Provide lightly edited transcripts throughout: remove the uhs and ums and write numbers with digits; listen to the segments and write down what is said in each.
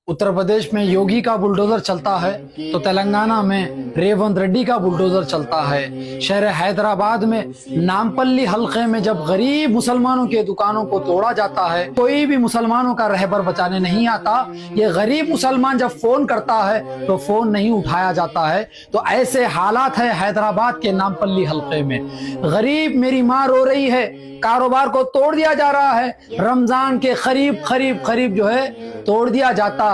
उत्तर प्रदेश में योगी का बुलडोजर चलता है तो तेलंगाना में रेवंत रेड्डी का बुलडोजर चलता है। शहर हैदराबाद में नामपल्ली हलके में जब गरीब मुसलमानों के दुकानों को तोड़ा जाता है, कोई भी मुसलमानों का रहबर बचाने नहीं आता। ये गरीब मुसलमान जब फोन करता है तो फोन नहीं उठाया जाता है। तो ऐसे हालात है हैदराबाद के नामपल्ली हलके में। गरीब मेरी माँ रो रही है, कारोबार को तोड़ दिया जा रहा है। रमजान के करीब जो है तोड़ दिया जाता है।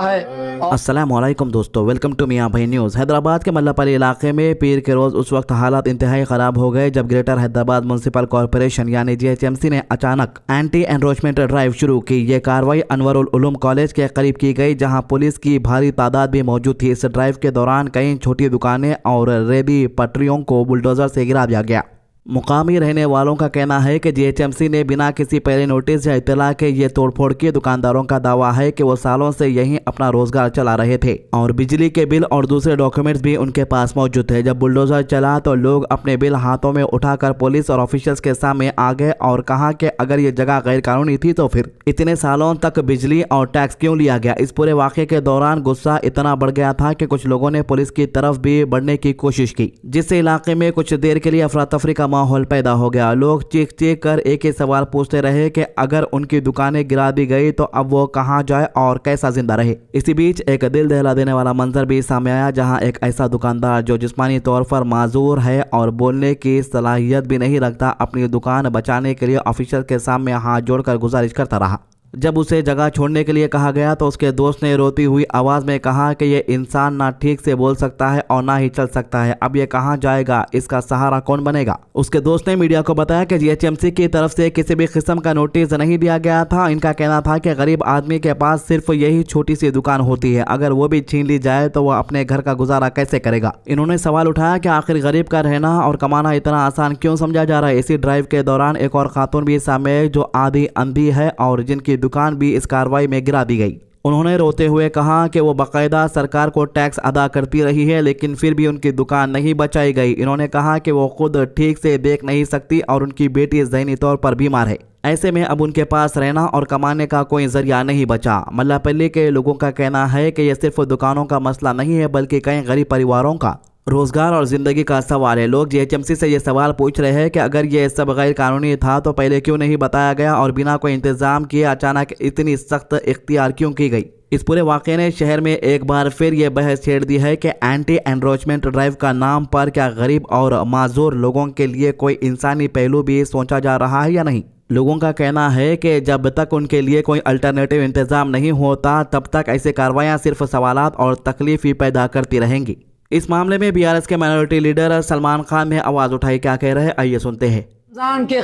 अस्सलामुअलैकुम दोस्तों, वेलकम टू मियां भाई न्यूज़। हैदराबाद के मल्लापल्ली इलाके में पीर के रोज़ उस वक्त हालात इंतहाई ख़राब हो गए जब ग्रेटर हैदराबाद म्युनिसिपल कॉरपोरेशन यानी GHMC ने अचानक एंटी एनरोचमेंट ड्राइव शुरू की। ये कार्रवाई अनवरुल उलूम कॉलेज के करीब की गई, जहां पुलिस की भारी तादाद भी मौजूद थी। इस ड्राइव के दौरान कई छोटी दुकानें और रेडी पटरियों को बुलडोजर से गिरा दिया गया। मुकामी रहने वालों का कहना है कि GHMC ने बिना किसी पहले नोटिस या इत्तला के ये तोड़फोड़ की। दुकानदारों का दावा है कि वो सालों से यहीं अपना रोजगार चला रहे थे और बिजली के बिल और दूसरे डॉक्यूमेंट्स भी उनके पास मौजूद थे। जब बुलडोजर चला तो लोग अपने बिल हाथों में उठाकर पुलिस और ऑफिशियल्स के सामने आ गए और कहा कि अगर ये जगह गैर कानूनी थी तो फिर इतने सालों तक बिजली और टैक्स क्यों लिया गया। इस पूरे वाक़े के दौरान गुस्सा इतना बढ़ गया था कि कुछ लोगों ने पुलिस की तरफ भी बढ़ने की कोशिश की, जिससे इलाके में कुछ देर के लिए अफरा तफरी का माहौल पैदा हो गया। लोग चीख चीख कर एक ही सवाल पूछते रहे कि अगर उनकी दुकानें गिरा दी गई तो अब वो कहां जाए और कैसा जिंदा रहे। इसी बीच एक दिल दहला देने वाला मंजर भी सामने आया, जहां एक ऐसा दुकानदार जो जिस्मानी तौर पर माजूर है और बोलने की सलाहियत भी नहीं रखता, अपनी दुकान बचाने के लिए ऑफिसर के सामने हाथ जोड़कर गुजारिश करता रहा। जब उसे जगह छोड़ने के लिए कहा गया तो उसके दोस्त ने रोती हुई आवाज़ में कहा कि ये इंसान ना ठीक से बोल सकता है और ना ही चल सकता है, अब ये कहाँ जाएगा, इसका सहारा कौन बनेगा। उसके दोस्त ने मीडिया को बताया कि GHMC की तरफ से किसी भी किस्म का नोटिस नहीं दिया गया था। इनका कहना था कि गरीब आदमी के पास सिर्फ यही छोटी सी दुकान होती है, अगर वो भी छीन ली जाए तो वह अपने घर का गुजारा कैसे करेगा। इन्होंने सवाल उठाया कि आखिर गरीब का रहना और कमाना इतना आसान क्यों समझा जा रहा है। इसी ड्राइव के दौरान एक और खातून भी सामने आई जो आधी अंधी है और जिनकी दुकान भी इस कार्रवाई में गिरा दी गई। उन्होंने रोते हुए कहा कि वो बाकायदा सरकार को टैक्स अदा करती रही है, लेकिन फिर भी उनकी दुकान नहीं बचाई गई। इन्होंने कहा कि वो खुद ठीक से देख नहीं सकती और उनकी बेटी ज़हनी तौर पर बीमार है। ऐसे में अब उनके पास रहना और कमाने का कोई जरिया नहीं बचा। मल्लापल्ली के लोगों का कहना है कि यह सिर्फ दुकानों का मसला नहीं है, बल्कि कई गरीब परिवारों का रोजगार और जिंदगी का सवाल है। लोग GHMC से ये सवाल पूछ रहे हैं कि अगर ये सब गैर कानूनी था तो पहले क्यों नहीं बताया गया और बिना कोई इंतजाम किए अचानक इतनी सख्त इख्तियार क्यों की गई। इस पूरे वाक़े ने शहर में एक बार फिर ये बहस छेड़ दी है कि एंटी एनरोचमेंट ड्राइव का नाम पर क्या गरीब और माजूर लोगों के लिए कोई इंसानी पहलू भी सोचा जा रहा है या नहीं। लोगों का कहना है कि जब तक उनके लिए कोई अल्टरनेटिव इंतजाम नहीं होता तब तक ऐसी कार्रवाइयाँ सिर्फ सवालात और तकलीफ ही पैदा करती रहेंगी। इस मामले में BRS के माइनॉरिटी लीडर सलमान खान ने आवाज़ उठाई, क्या कह रहे हैं आइए सुनते हैं। रमजान के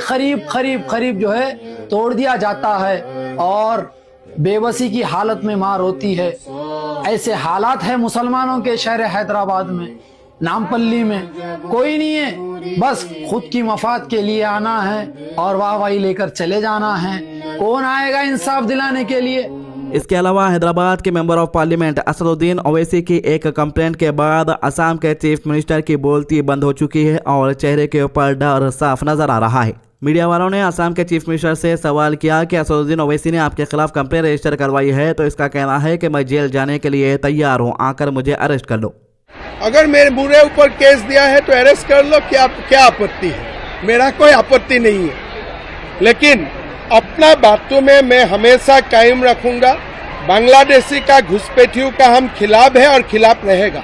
करीब जो है तोड़ दिया जाता है और बेबसी की हालत में मार होती है। ऐसे हालात है मुसलमानों के शहर हैदराबाद में, नामपल्ली में। कोई नहीं है, बस खुद की मफाद के लिए आना है और वाहवाही लेकर चले जाना है। कौन आएगा इंसाफ दिलाने के लिए। इसके अलावा हैदराबाद के member of parliament Asaduddin Owaisi की एक कंप्लेंट के बाद असम के चीफ मिनिस्टर की बोलती बंद हो चुकी है और चेहरे के ऊपर डर साफ नजर आ रहा है। मीडिया वालों ने असम के चीफ मिनिस्टर से सवाल किया कि असदुद्दीन ओवैसी ने आपके खिलाफ कंप्लेंट रजिस्टर करवाई है, तो इसका कहना है कि मैं जेल जाने के लिए तैयार हूँ, आकर मुझे अरेस्ट कर लो। अगर मेरे मेरे ऊपर केस दिया है तो अरेस्ट कर लो, क्या आपत्ति है। मेरा कोई आपत्ति नहीं है, लेकिन अपना बातों में मैं हमेशा कायम रखूंगा। बांग्लादेशी का घुसपैठियों का हम खिलाफ है और खिलाफ रहेगा।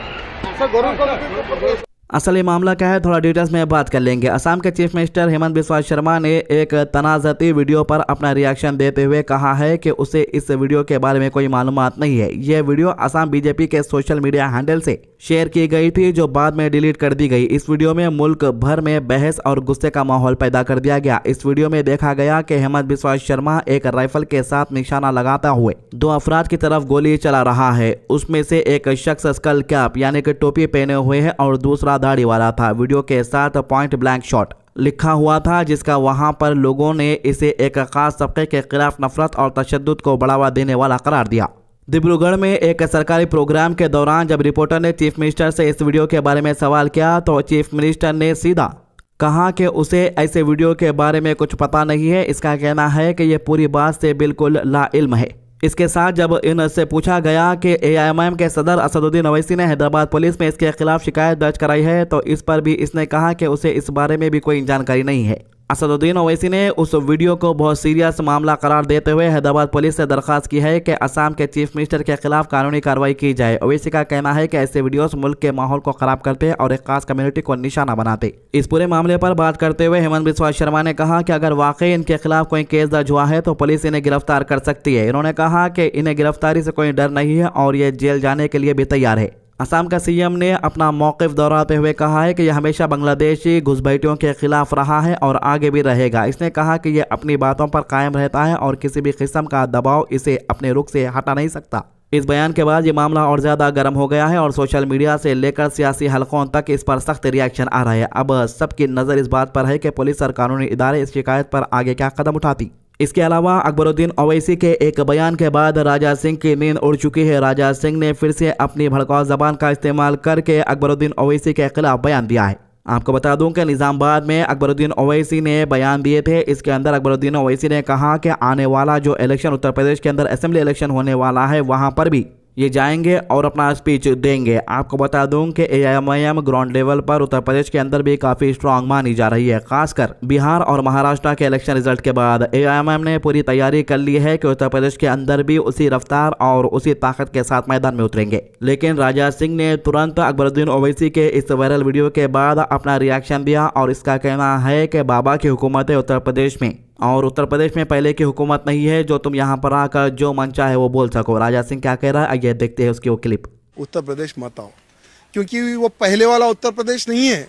असल ये मामला क्या है थोड़ा डिटेल्स में बात कर लेंगे। असम के चीफ मिनिस्टर हेमंत बिस्वा शर्मा ने एक तनाज़ती वीडियो पर अपना रिएक्शन देते हुए कहा है कि उसे इस वीडियो के बारे में कोई मालूमात नहीं है। यह वीडियो असम BJP के सोशल मीडिया हैंडल से शेयर की गई थी, जो बाद में डिलीट कर दी गई। इस वीडियो में मुल्क भर में बहस और गुस्से का माहौल पैदा कर दिया गया। इस वीडियो में देखा गया कि हेमंत बिस्वा शर्मा एक राइफल के साथ निशाना लगाता हुए दो अफराद की तरफ गोली चला रहा है। उसमें से एक शख्स स्कल कैप यानी कि टोपी पहने हुए है और दूसरा दाढ़ी वाला था। वीडियो के साथ पॉइंट ब्लैंक शॉट लिखा हुआ था, जिसका वहां पर लोगों ने इसे एक खास तबके के खिलाफ नफरत और तशद्दुद को बढ़ावा देने वाला करार दिया। डिब्रूगढ़ में एक सरकारी प्रोग्राम के दौरान जब रिपोर्टर ने चीफ मिनिस्टर से इस वीडियो के बारे में सवाल किया तो चीफ मिनिस्टर ने सीधा कहा कि उसे ऐसे वीडियो के बारे में कुछ पता नहीं है। इसका कहना है कि यह पूरी बात से बिल्कुल लाइल्म है। इसके साथ जब इनसे पूछा गया कि AIMIM के सदर असदुद्दीन ओवैसी ने हैदराबाद पुलिस में इसके खिलाफ शिकायत दर्ज कराई है तो इस पर भी इसने कहा कि उसे इस बारे में भी कोई जानकारी नहीं है। असदुद्दीन ओवैसी ने उस वीडियो को बहुत सीरियस मामला करार देते हुए हैदराबाद पुलिस से दरखास्त की है कि असम के चीफ मिनिस्टर के खिलाफ कानूनी कार्रवाई की जाए। ओवैसी का कहना है कि ऐसे वीडियोस मुल्क के माहौल को खराब करते और एक खास कम्युनिटी को निशाना बनाते। इस पूरे मामले पर बात करते हुए हेमंत बिस्वा शर्मा ने कहा कि अगर वाकई इनके खिलाफ कोई केस दर्ज हुआ है तो पुलिस इन्हें गिरफ्तार कर सकती है। इन्होंने कहा कि इन्हें गिरफ्तारी से कोई डर नहीं है और ये जेल जाने के लिए भी तैयार है। असम का CM ने अपना मौक़िफ़ दोहराते हुए कहा है कि यह हमेशा बांग्लादेशी घुसपैठियों के खिलाफ रहा है और आगे भी रहेगा। इसने कहा कि यह अपनी बातों पर कायम रहता है और किसी भी किस्म का दबाव इसे अपने रुख से हटा नहीं सकता। इस बयान के बाद ये मामला और ज़्यादा गर्म हो गया है और सोशल मीडिया से लेकर सियासी हलकों तक इस पर सख्त रिएक्शन आ रहा है। अब सबकी नज़र इस बात पर है कि पुलिस और कानूनी इदारे इस शिकायत पर आगे क्या कदम उठाती। इसके अलावा अकबरुद्दीन ओवैसी के एक बयान के बाद राजा सिंह की नींद उड़ चुकी है। राजा सिंह ने फिर से अपनी भड़काऊ जबान का इस्तेमाल करके अकबरुद्दीन ओवैसी के खिलाफ बयान दिया है। आपको बता दूं कि निज़ामाबाद में अकबरुद्दीन ओवैसी ने बयान दिए थे। इसके अंदर अकबरुद्दीन ओवैसी ने कहा कि आने वाला जो इलेक्शन उत्तर प्रदेश के अंदर असेंबली इलेक्शन होने वाला है वहां पर भी ये जाएंगे और अपना स्पीच देंगे। आपको बता दूं कि AIMIM ग्राउंड लेवल पर उत्तर प्रदेश के अंदर भी काफ़ी स्ट्रांग मानी जा रही है। खासकर बिहार और महाराष्ट्र के इलेक्शन रिजल्ट के बाद AIMIM ने पूरी तैयारी कर ली है कि उत्तर प्रदेश के अंदर भी उसी रफ्तार और उसी ताकत के साथ मैदान में उतरेंगे। लेकिन राजा सिंह ने तुरंत अकबरुद्दीन ओवैसी के इस वायरल वीडियो के बाद अपना रिएक्शन दिया और इसका कहना है कि बाबा की हुकूमत है उत्तर प्रदेश में और उत्तर प्रदेश में पहले की हुकूमत नहीं है जो तुम यहाँ पर आकर जो मन चाहे वो बोल सको। राजा सिंह क्या कह रहा है आइए देखते हैं उसकी वो क्लिप। उत्तर प्रदेश मत आओ, क्योंकि वो पहले वाला उत्तर प्रदेश नहीं है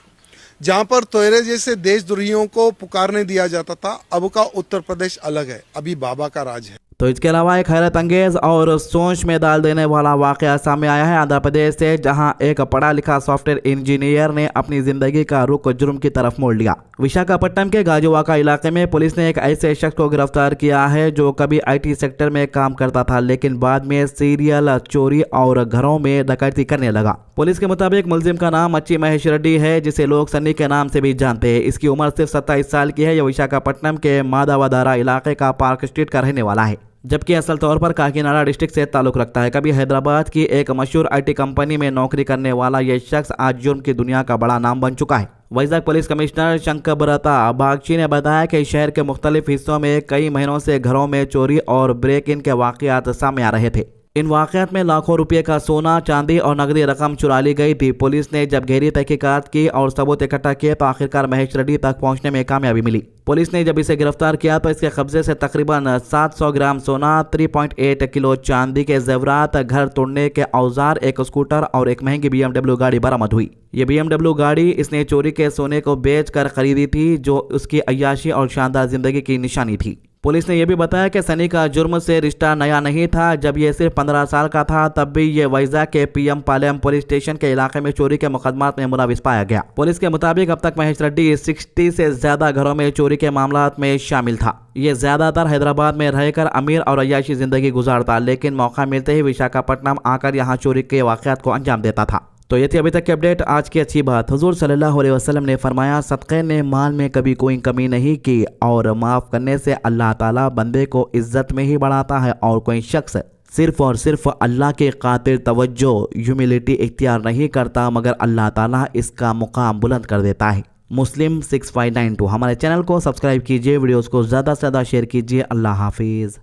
जहाँ पर तोयरे जैसे देशद्रोहियों को पुकारने दिया जाता था। अब का उत्तर प्रदेश अलग है, अभी बाबा का राज है। तो इसके अलावा एक हैरत अंगेज और सोच में डाल देने वाला वाकया सामने आया है आंध्र प्रदेश से, जहां एक पढ़ा लिखा सॉफ्टवेयर इंजीनियर ने अपनी जिंदगी का रुख जुर्म की तरफ मोड़ लिया। विशाखापट्टनम के गाजुवाका इलाके में पुलिस ने एक ऐसे शख्स को गिरफ्तार किया है जो कभी IT सेक्टर में काम करता था लेकिन बाद में सीरियल चोरी और घरों में डकैती करने लगा। पुलिस के मुताबिक मुलजिम का नाम अच्छी महेश रेड्डी है जिसे लोग सन्नी के नाम से भी जानते हैं। इसकी उम्र सिर्फ 27 साल की है। यह विशाखापट्टनम के माधवधारा इलाके का पार्क स्ट्रीट का रहने वाला है, जबकि असल तौर पर काकीनाडा डिस्ट्रिक्ट से ताल्लुक रखता है। कभी हैदराबाद की एक मशहूर IT कंपनी में नौकरी करने वाला यह शख्स आज जुर्म की दुनिया का बड़ा नाम बन चुका है। वैजाग पुलिस कमिश्नर शंकरबरता बागची ने बताया कि शहर के मुख्तलिफ हिस्सों में कई महीनों से घरों में चोरी और ब्रेक इन के वाकयात सामने आ रहे थे। इन वाकयात में लाखों रुपए का सोना, चांदी और नकदी रकम चुरा ली गई थी। पुलिस ने जब गहरी तहकीकात की और सबूत इकट्ठा किए तो आखिरकार महेश रेड्डी तक पहुंचने में कामयाबी मिली। पुलिस ने जब इसे गिरफ्तार किया तो इसके कब्जे से तकरीबन 700 ग्राम सोना, 3.8 किलो चांदी के जेवरात, घर तोड़ने के औजार, एक स्कूटर और एक महंगी BMW गाड़ी बरामद हुई। ये BMW गाड़ी इसने चोरी के सोने को बेचकर खरीदी थी जो उसकी अय्याशी और शानदार जिंदगी की निशानी थी। पुलिस ने यह भी बताया कि सनी का जुर्म से रिश्ता नया नहीं था। जब ये सिर्फ 15 साल का था तब भी ये वैजाग के PM पालेम पुलिस स्टेशन के इलाके में चोरी के मुकदमात में मुलविस पाया गया। पुलिस के मुताबिक अब तक महेश रेड्डी 60 से ज्यादा घरों में चोरी के मामलात में शामिल था। ये ज्यादातर हैदराबाद में रहकर अमीर और अय्याशी जिंदगी गुजारता, लेकिन मौका मिलते ही विशाखापट्टनम आकर यहाँ चोरी के वाकयात को अंजाम देता था। तो ये थी अभी तक की अपडेट। आज की अच्छी बात, हुजूर सल्लल्लाहु अलैहि वसल्लम ने फरमाया, सदक़े ने माल में कभी कोई कमी नहीं की और माफ़ करने से अल्लाह ताला बंदे को इज्जत में ही बढ़ाता है और कोई शख्स सिर्फ और सिर्फ अल्लाह के खातिर तवज्जो ह्यूमिलिटी इख्तियार नहीं करता मगर अल्लाह ताला इसका मुकाम बुलंद कर देता है। मुस्लिम 6592। हमारे चैनल को सब्सक्राइब कीजिए, वीडियोज़ को ज़्यादा से ज़्यादा शेयर कीजिए। अल्लाह हाफिज़।